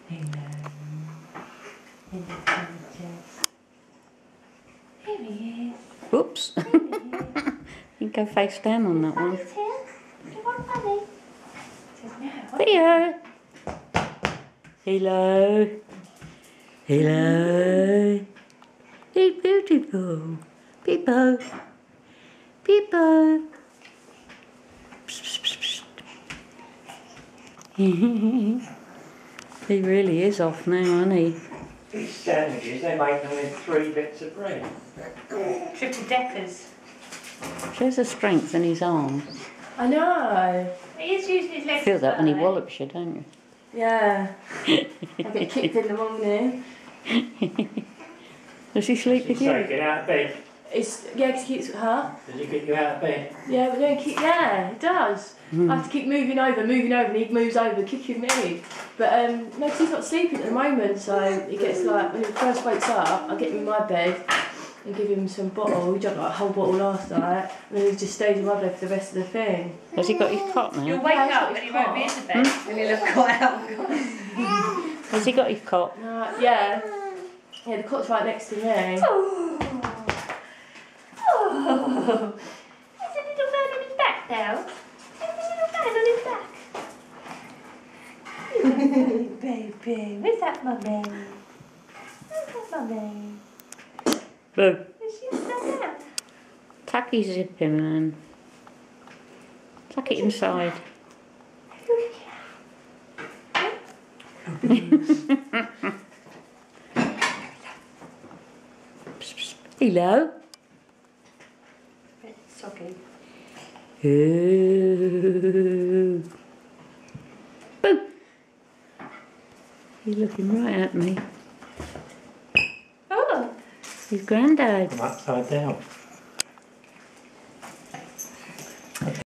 Hello. Hello, gorgeous. Here he is. Whoops. Here he is. You can go face down on that one. Bunny's here. Do you want Bunny? Says no. Theo. Hello. Hello. Hey, beautiful. Peepo. Peepo. Psst, psst, psst. He really is off now, isn't he? These sandwiches, they make them with 3 bits of bread. Triple deckers. Shows the strength in his arms. I know. He is using his legs. You feel that when he well, wallops you, don't you? Yeah. I get kicked in the morning. Does he sleep with So you? get out of bed. Yeah, 'cause he keeps her. Does he get you out of bed? Yeah, but don't keep. Yeah, it does. I have to keep moving over, and he moves over, kicking me. But no, 'cause he's not sleeping at the moment, so he gets like when he first wakes up, I get him in my bed and give him some bottle. He drank like a whole bottle last night, and then he just stays in my bed for the rest of the thing. Has he got his cot You'll now? wake Yeah, up and he won't be in the bed. And he'll have got out. Has he got his cot? Yeah. Yeah, the cot's right next to me. Oh. There's a little man on his back now. There's a little man on his back. Baby, where's that mummy? Where's that mummy? Boo. Is she upside down? Tuck his zip in, man. Tuck it inside. Psst, psst. Hello. Soggy. Ooh. Boo. He's looking right at me. Oh. His granddad. I'm upside down.